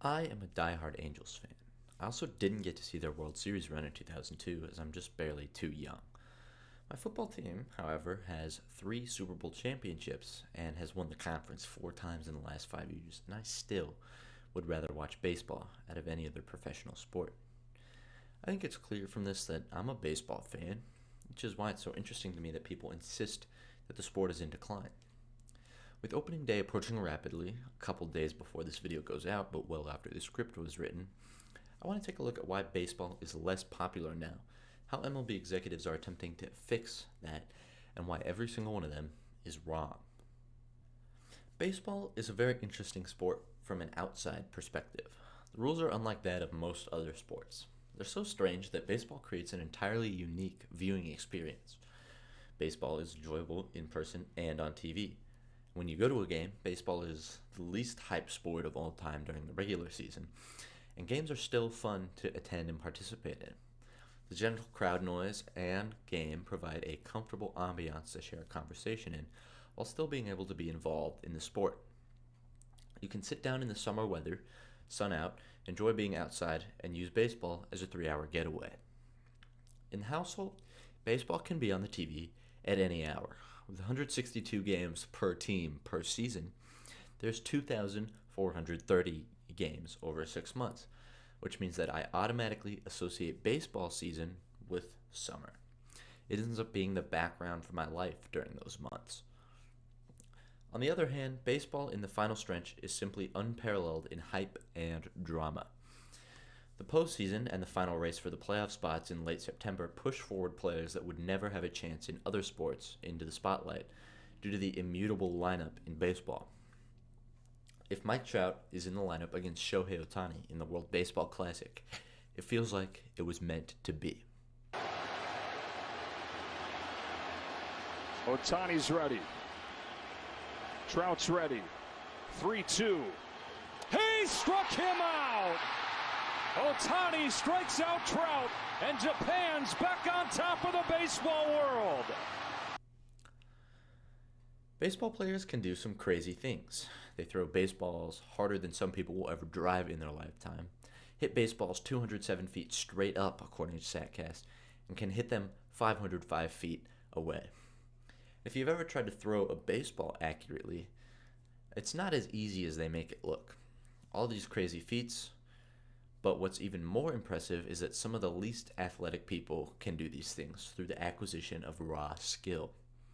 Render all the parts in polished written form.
I am a diehard Angels fan. I also didn't get to see their World Series run in 2002 as I'm just barely too young. My football team, however, has 3 Super Bowl championships and has won the conference 4 times in the last 5 years, and I still would rather watch baseball out of any other professional sport. I think it's clear from this that I'm a baseball fan, which is why it's so interesting to me that people insist that the sport is in decline. With opening day approaching rapidly, a couple days before this video goes out, but well after the script was written, I want to take a look at why baseball is less popular now, how MLB executives are attempting to fix that, and why every single one of them is wrong. Baseball is a very interesting sport from an outside perspective. The rules are unlike that of most other sports. They're so strange that baseball creates an entirely unique viewing experience. Baseball is enjoyable in person and on TV. When you go to a game, baseball is the least hyped sport of all time during the regular season, and games are still fun to attend and participate in. The gentle crowd noise and game provide a comfortable ambiance to share a conversation in, while still being able to be involved in the sport. You can sit down in the summer weather, sun out, enjoy being outside, and use baseball as a 3-hour getaway. In the household, baseball can be on the TV at any hour. With 162 games per team per season, there's 2,430 games over 6 months, which means that I automatically associate baseball season with summer. It ends up being the background for my life during those months. On the other hand, baseball in the final stretch is simply unparalleled in hype and drama. The postseason and the final race for the playoff spots in late September push forward players that would never have a chance in other sports into the spotlight due to the immutable lineup in baseball. If Mike Trout is in the lineup against Shohei Ohtani in the World Baseball Classic, it feels like it was meant to be. Ohtani's ready. Trout's ready. 3-2. He struck him out! Ohtani strikes out Trout, and Japan's back on top of the baseball world. Baseball players can do some crazy things. They throw baseballs harder than some people will ever drive in their lifetime, hit baseballs 207 feet straight up, according to StatCast, and can hit them 505 feet away. If you've ever tried to throw a baseball accurately, it's not as easy as they make it look. All these crazy feats, but what's even more impressive is that some of the least athletic people can do these things through the acquisition of raw skill.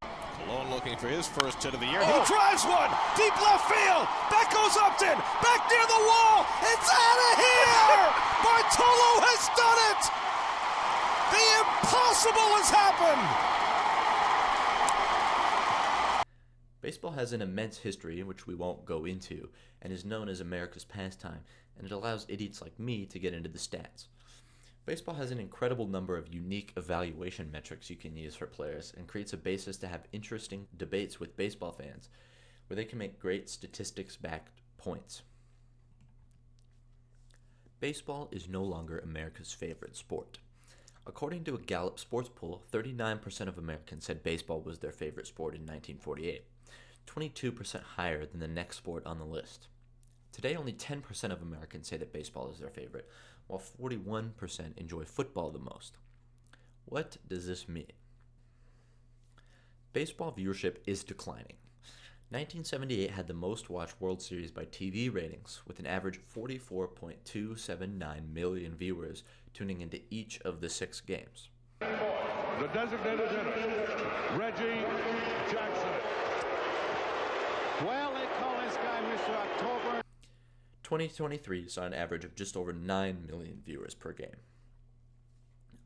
Cologne looking for his first hit of the year. He drives one! Deep left field! Back goes Upton! Back near the wall! It's out of here! Bartolo has done it! The impossible has happened! Baseball has an immense history, which we won't go into, and is known as America's pastime, and it allows idiots like me to get into the stats. Baseball has an incredible number of unique evaluation metrics you can use for players, and creates a basis to have interesting debates with baseball fans, where they can make great statistics-backed points. Baseball is no longer America's favorite sport. According to a Gallup sports poll, 39% of Americans said baseball was their favorite sport in 1948, 22% higher than the next sport on the list. Today, only 10% of Americans say that baseball is their favorite, while 41% enjoy football the most. What does this mean? Baseball viewership is declining. 1978 had the most watched World Series by TV ratings, with an average 44.279 million viewers tuning into each of the 6 games. The designated hitter, Reggie Jackson. Well, they call this guy Mr. October. 2023 saw an average of just over 9 million viewers per game.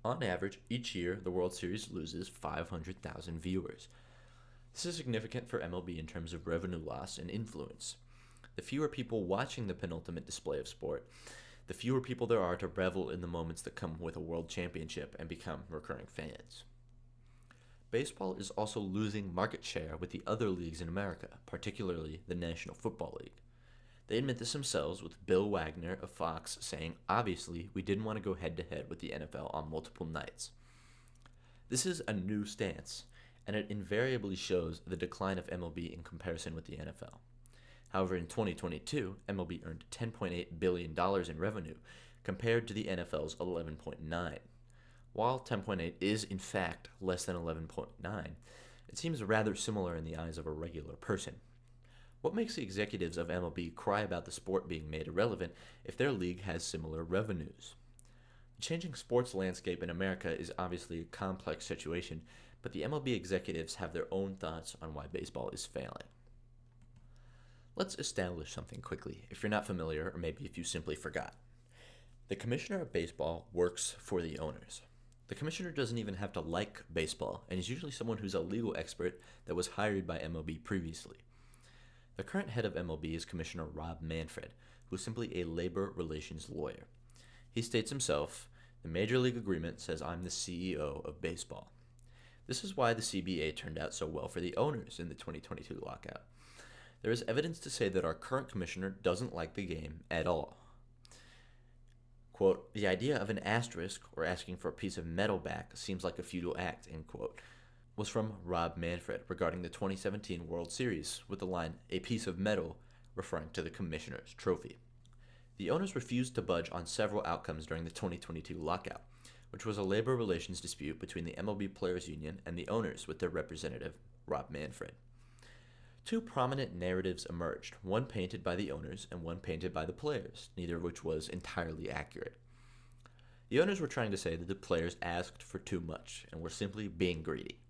On average, each year, the World Series loses 500,000 viewers. This is significant for MLB in terms of revenue loss and influence. The fewer people watching the penultimate display of sport, the fewer people there are to revel in the moments that come with a world championship and become recurring fans. Baseball is also losing market share with the other leagues in America, particularly the National Football League. They admit this themselves, with Bill Wagner of Fox saying, "Obviously, we didn't want to go head-to-head with the NFL on multiple nights." This is a new stance, and it invariably shows the decline of MLB in comparison with the NFL. However, in 2022, MLB earned $10.8 billion in revenue compared to the NFL's 11.9. While 10.8 is in fact less than 11.9, it seems rather similar in the eyes of a regular person. What makes the executives of MLB cry about the sport being made irrelevant if their league has similar revenues? The changing sports landscape in America is obviously a complex situation, but the MLB executives have their own thoughts on why baseball is failing. Let's establish something quickly, if you're not familiar, or maybe if you simply forgot. The commissioner of baseball works for the owners. The commissioner doesn't even have to like baseball, and is usually someone who's a legal expert that was hired by MLB previously. The current head of MLB is Commissioner Rob Manfred, who is simply a labor relations lawyer. He states himself, "The Major League Agreement says I'm the CEO of baseball." This is why the CBA turned out so well for the owners in the 2022 lockout. There is evidence to say that our current commissioner doesn't like the game at all. Quote, "The idea of an asterisk or asking for a piece of metal back seems like a futile act," end quote, was from Rob Manfred regarding the 2017 World Series with the line, "a piece of metal," referring to the commissioner's trophy. The owners refused to budge on several outcomes during the 2022 lockout, which was a labor relations dispute between the MLB Players Union and the owners with their representative, Rob Manfred. Two prominent narratives emerged, one painted by the owners and one painted by the players, neither of which was entirely accurate. The owners were trying to say that the players asked for too much and were simply being greedy.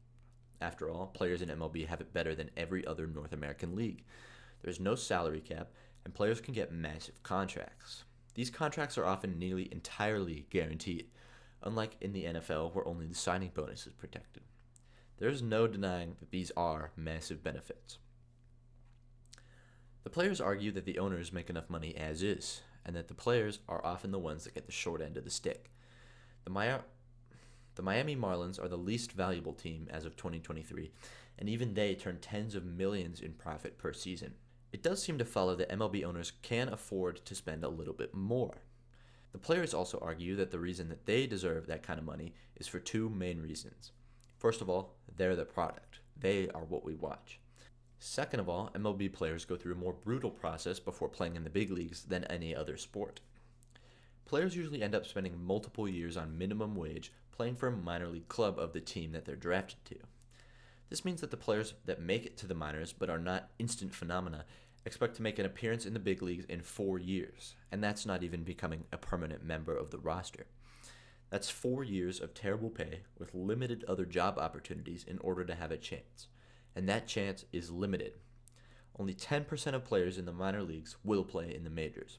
After all, players in MLB have it better than every other North American league. There is no salary cap, and players can get massive contracts. These contracts are often nearly entirely guaranteed, unlike in the NFL where only the signing bonus is protected. There is no denying that these are massive benefits. The players argue that the owners make enough money as is, and that the players are often the ones that get the short end of the stick. The Miami Marlins are the least valuable team as of 2023, and even they turn tens of millions in profit per season. It does seem to follow that MLB owners can afford to spend a little bit more. The players also argue that the reason that they deserve that kind of money is for two main reasons. First of all, they're the product. They are what we watch. Second of all, MLB players go through a more brutal process before playing in the big leagues than any other sport. Players usually end up spending multiple years on minimum wage playing for a minor league club of the team that they're drafted to. This means that the players that make it to the minors but are not instant phenomena expect to make an appearance in the big leagues in 4 years, and that's not even becoming a permanent member of the roster. That's 4 years of terrible pay with limited other job opportunities in order to have a chance. And that chance is limited. Only 10% of players in the minor leagues will play in the majors.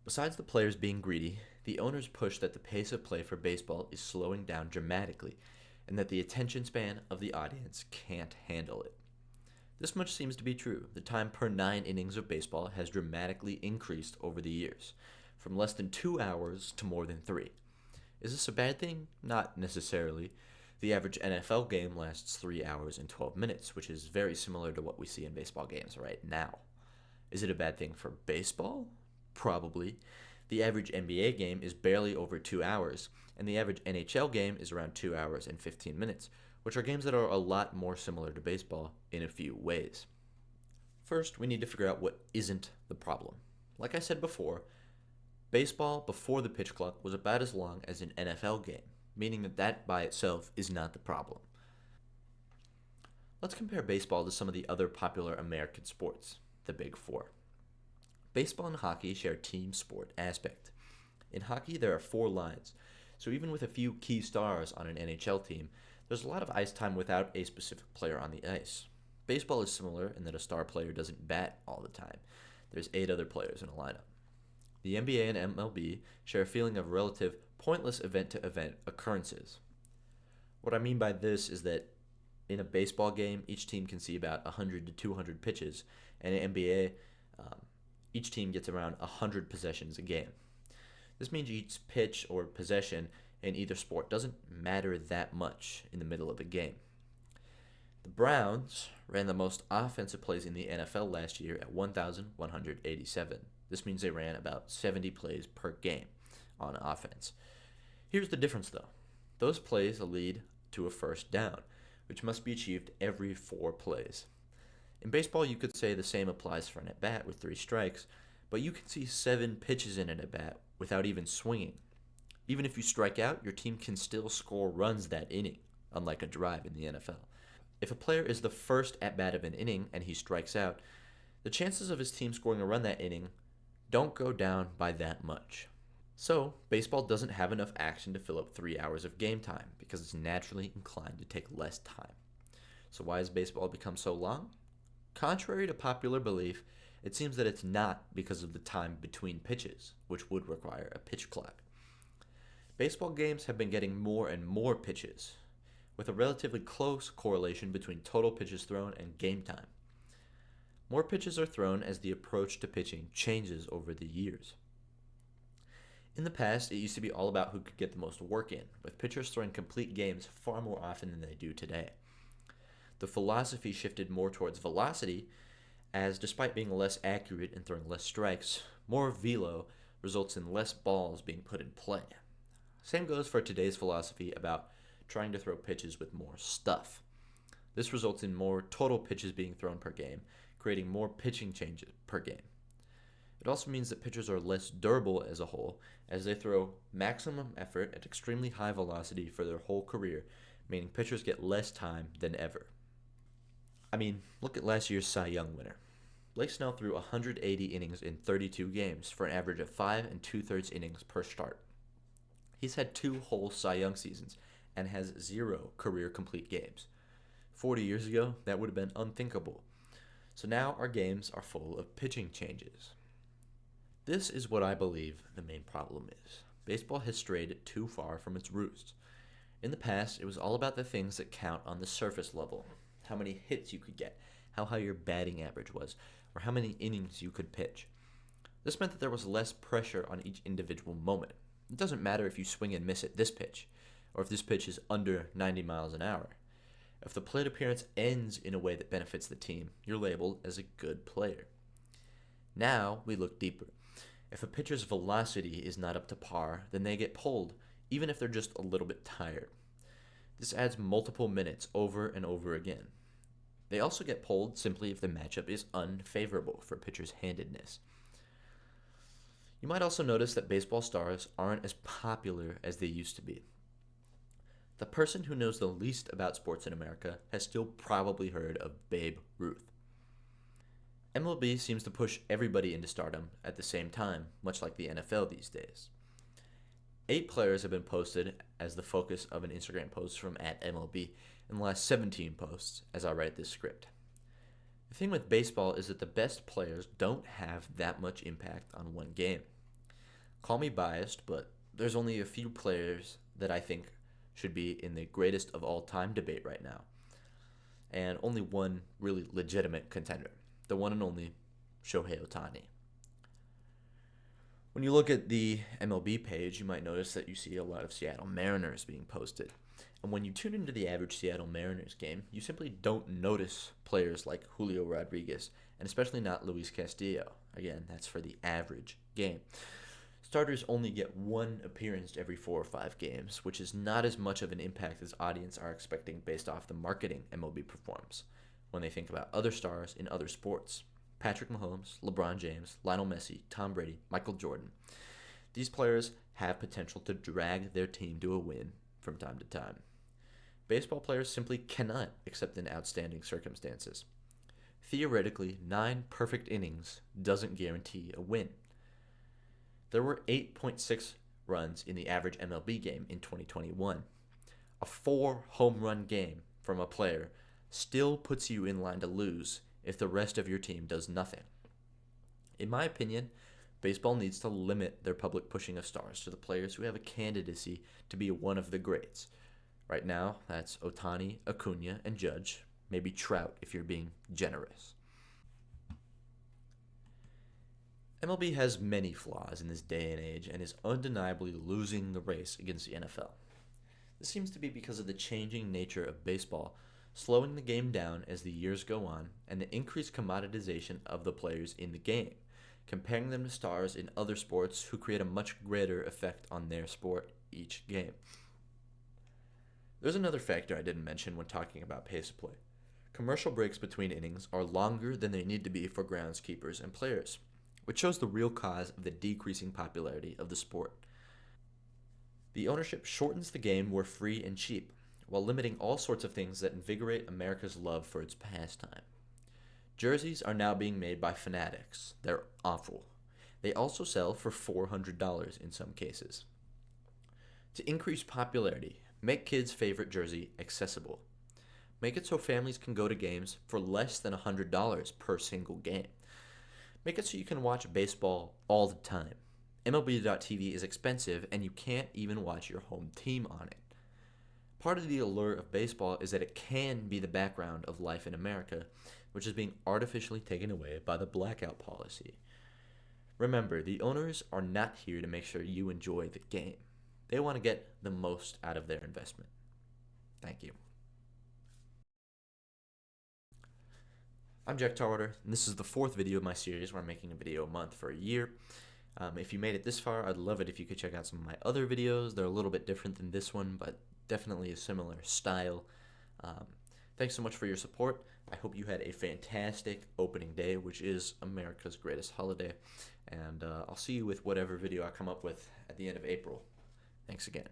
Besides the players being greedy, the owners push that the pace of play for baseball is slowing down dramatically, and that the attention span of the audience can't handle it. This much seems to be true. The time per 9 innings of baseball has dramatically increased over the years, from less than 2 hours to more than 3. Is this a bad thing? Not necessarily. The average NFL game lasts 3 hours and 12 minutes, which is very similar to what we see in baseball games right now. Is it a bad thing for baseball? Probably. The average NBA game is barely over 2 hours, and the average NHL game is around 2 hours and 15 minutes, which are games that are a lot more similar to baseball in a few ways. First, we need to figure out what isn't the problem. Like I said before, baseball before the pitch clock was about as long as an NFL game, meaning that by itself is not the problem. Let's compare baseball to some of the other popular American sports, the Big Four. Baseball and hockey share team sport aspect. In hockey, there are 4 lines, so even with a few key stars on an NHL team, there's a lot of ice time without a specific player on the ice. Baseball is similar in that a star player doesn't bat all the time. There's 8 other players in a lineup. The NBA and MLB share a feeling of relative pointless event-to-event occurrences. What I mean by this is that in a baseball game, each team can see about 100 to 200 pitches, and in NBA, each team gets around 100 possessions a game. This means each pitch or possession in either sport doesn't matter that much in the middle of a game. The Browns ran the most offensive plays in the NFL last year at 1,187. This means they ran about 70 plays per game on offense. Here's the difference though. Those plays lead to a first down, which must be achieved every 4 plays. In baseball, you could say the same applies for an at-bat with 3 strikes, but you can see 7 pitches in an at-bat without even swinging. Even if you strike out, your team can still score runs that inning, unlike a drive in the NFL. If a player is the first at-bat of an inning and he strikes out, the chances of his team scoring a run that inning don't go down by that much. So, baseball doesn't have enough action to fill up 3 hours of game time because it's naturally inclined to take less time. So why has baseball become so long? Contrary to popular belief, it seems that it's not because of the time between pitches, which would require a pitch clock. Baseball games have been getting more and more pitches, with a relatively close correlation between total pitches thrown and game time. More pitches are thrown as the approach to pitching changes over the years. In the past, it used to be all about who could get the most work in, with pitchers throwing complete games far more often than they do today. The philosophy shifted more towards velocity, as despite being less accurate and throwing less strikes, more velo results in less balls being put in play. Same goes for today's philosophy about trying to throw pitches with more stuff. This results in more total pitches being thrown per game, creating more pitching changes per game. It also means that pitchers are less durable as a whole, as they throw maximum effort at extremely high velocity for their whole career, meaning pitchers get less time than ever. I mean, look at last year's Cy Young winner. Blake Snell threw 180 innings in 32 games for an average of 5 2/3 innings per start. He's had 2 whole Cy Young seasons and has 0 career complete games. 40 years ago, that would have been unthinkable. So now our games are full of pitching changes. This is what I believe the main problem is. Baseball has strayed too far from its roots. In the past, it was all about the things that count on the surface level. How many hits you could get, how high your batting average was, or how many innings you could pitch. This meant that there was less pressure on each individual moment. It doesn't matter if you swing and miss at this pitch, or if this pitch is under 90 miles an hour. If the plate appearance ends in a way that benefits the team, you're labeled as a good player. Now we look deeper. If a pitcher's velocity is not up to par, then they get pulled, even if they're just a little bit tired. This adds multiple minutes over and over again. They also get pulled simply if the matchup is unfavorable for pitchers' handedness. You might also notice that baseball stars aren't as popular as they used to be. The person who knows the least about sports in America has still probably heard of Babe Ruth. MLB seems to push everybody into stardom at the same time, much like the NFL these days. 8 players have been posted as the focus of an Instagram post from @MLB in the last 17 posts as I write this script. The thing with baseball is that the best players don't have that much impact on one game. Call me biased, but there's only a few players that I think should be in the greatest of all time debate right now, and only one really legitimate contender, the one and only Shohei Ohtani. When you look at the MLB page, you might notice that you see a lot of Seattle Mariners being posted. And when you tune into the average Seattle Mariners game, you simply don't notice players like Julio Rodriguez, and especially not Luis Castillo. Again, that's for the average game. Starters only get 1 appearance every 4 or 5 games, which is not as much of an impact as audience are expecting based off the marketing MLB performs when they think about other stars in other sports. Patrick Mahomes, LeBron James, Lionel Messi, Tom Brady, Michael Jordan. These players have potential to drag their team to a win from time to time. Baseball players simply cannot, except in outstanding circumstances. Theoretically, 9 perfect innings doesn't guarantee a win. There were 8.6 runs in the average MLB game in 2021. A 4 home run game from a player still puts you in line to lose if the rest of your team does nothing. In my opinion, baseball needs to limit their public pushing of stars to the players who have a candidacy to be one of the greats. Right now, that's Ohtani, Acuna, and Judge, maybe Trout if you're being generous. MLB has many flaws in this day and age and is undeniably losing the race against the NFL. This seems to be because of the changing nature of baseball, slowing the game down as the years go on, and the increased commoditization of the players in the game, comparing them to stars in other sports who create a much greater effect on their sport each game. There's another factor I didn't mention when talking about pace of play. Commercial breaks between innings are longer than they need to be for groundskeepers and players, which shows the real cause of the decreasing popularity of the sport. The ownership shortens the game more free and cheap, while limiting all sorts of things that invigorate America's love for its pastime. Jerseys are now being made by fanatics. They're awful. They also sell for $400 in some cases. To increase popularity, make kids' favorite jersey accessible. Make it so families can go to games for less than $100 per single game. Make it so you can watch baseball all the time. MLB.TV is expensive and you can't even watch your home team on it. Part of the allure of baseball is that it can be the background of life in America, which is being artificially taken away by the blackout policy. Remember, the owners are not here to make sure you enjoy the game. They want to get the most out of their investment. Thank you. I'm Jack Tarwater, and this is the 4th video of my series where I'm making a video a month for a year. If you made it this far, I'd love it if you could check out some of my other videos. They're a little bit different than this one, but definitely a similar style. Thanks so much for your support. I hope you had a fantastic opening day, which is America's greatest holiday. And I'll see you with whatever video I come up with at the end of April. Thanks again.